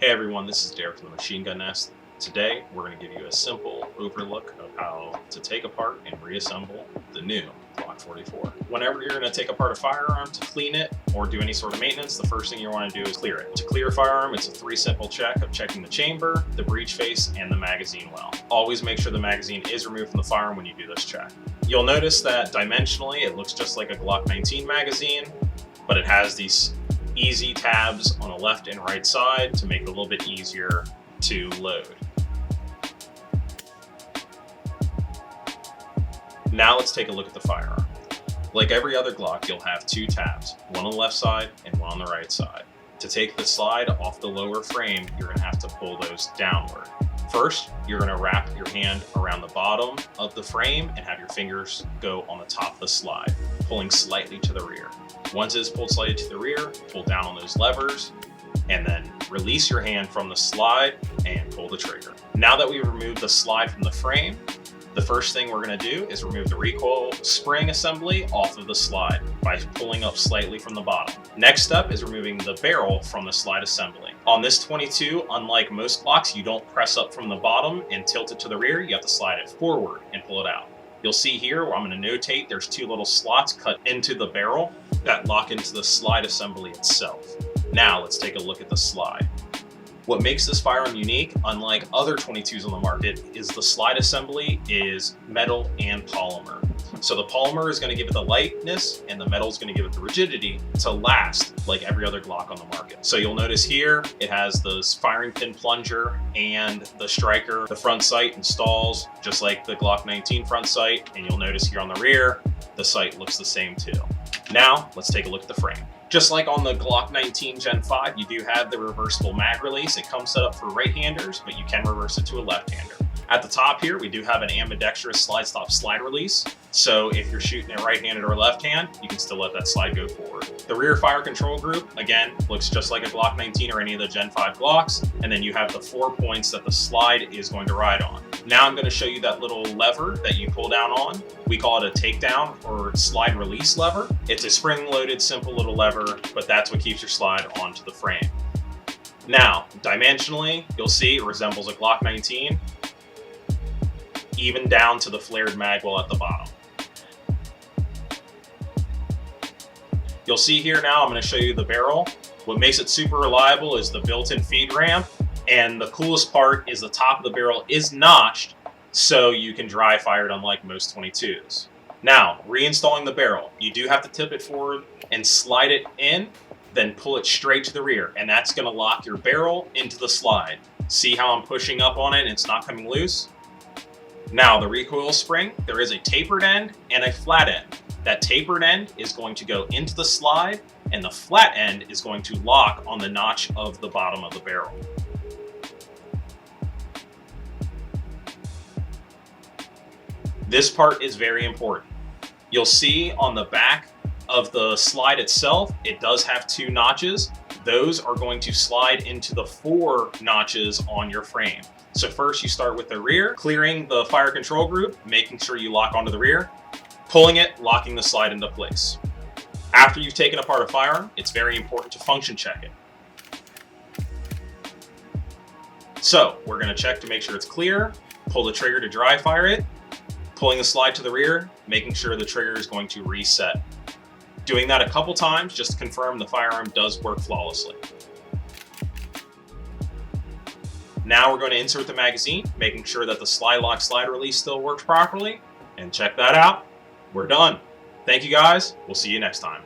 Hey everyone, this is Deryck from the Machine Gun Nest. Today, we're going to give you a simple overlook of how to take apart and reassemble the new Glock 44. Whenever you're going to take apart a firearm to clean it or do any sort of maintenance, the first thing you want to do is clear it. To clear a firearm, it's a 3 simple check of checking the chamber, the breech face, and the magazine well. Always make sure the magazine is removed from the firearm when you do this check. You'll notice that dimensionally, it looks just like a Glock 19 magazine, but it has these easy tabs on the left and right side to make it a little bit easier to load. Now let's take a look at the firearm. Like every other Glock, you'll have 2 tabs, one on the left side and one on the right side. To take the slide off the lower frame, you're going to have to pull those downward. First, you're going to wrap your hand around the bottom of the frame and have your fingers go on the top of the slide, pulling slightly to the rear. Once it is pulled slightly to the rear, pull down on those levers, and then release your hand from the slide and pull the trigger. Now that we've removed the slide from the frame, the first thing we're going to do is remove the recoil spring assembly off of the slide by pulling up slightly from the bottom. Next step is removing the barrel from the slide assembly. On this 22, unlike most Glocks, you don't press up from the bottom and tilt it to the rear. You have to slide it forward and pull it out. You'll see here where I'm going to notate there's 2 little slots cut into the barrel that lock into the slide assembly itself. Now let's take a look at the slide. What makes this firearm unique, unlike other 22s on the market, is the slide assembly is metal and polymer. So the polymer is going to give it the lightness and the metal is going to give it the rigidity to last like every other Glock on the market. So you'll notice here it has the firing pin plunger and the striker. The front sight installs just like the Glock 19 front sight, and you'll notice here on the rear the sight looks the same too. Now let's take a look at the frame. Just like on the Glock 19 Gen 5, you do have the reversible mag release. It comes set up for right-handers, but you can reverse it to a left-hander. At the top here, we do have an ambidextrous slide stop slide release. So if you're shooting it right-handed or left-hand, you can still let that slide go forward. The rear fire control group, again, looks just like a Glock 19 or any of the Gen 5 Glocks. And then you have the 4 points that the slide is going to ride on. Now I'm going to show you that little lever that you pull down on. We call it a takedown or slide release lever. It's a spring-loaded, simple little lever, but that's what keeps your slide onto the frame. Now, dimensionally, you'll see it resembles a Glock 19, even down to the flared mag well at the bottom. You'll see here now, I'm going to show you the barrel. What makes it super reliable is the built-in feed ramp, and the coolest part is the top of the barrel is notched so you can dry fire it unlike most 22s. Now, reinstalling the barrel, you do have to tip it forward and slide it in, then pull it straight to the rear, and that's going to lock your barrel into the slide. See how I'm pushing up on it and it's not coming loose? Now, the recoil spring, there is a tapered end and a flat end. That tapered end is going to go into the slide, and the flat end is going to lock on the notch of the bottom of the barrel. This part is very important. You'll see on the back of the slide itself, it does have 2 notches. Those are going to slide into the 4 notches on your frame. So first you start with the rear, clearing the fire control group, making sure you lock onto the rear, pulling it, locking the slide into place. After you've taken apart a firearm, it's very important to function check it. So we're going to check to make sure it's clear, pull the trigger to dry fire it, pulling the slide to the rear, making sure the trigger is going to reset. Doing that a couple times just to confirm the firearm does work flawlessly. Now we're going to insert the magazine, making sure that the slide lock slide release still works properly, and check that out. We're done. Thank you guys. We'll see you next time.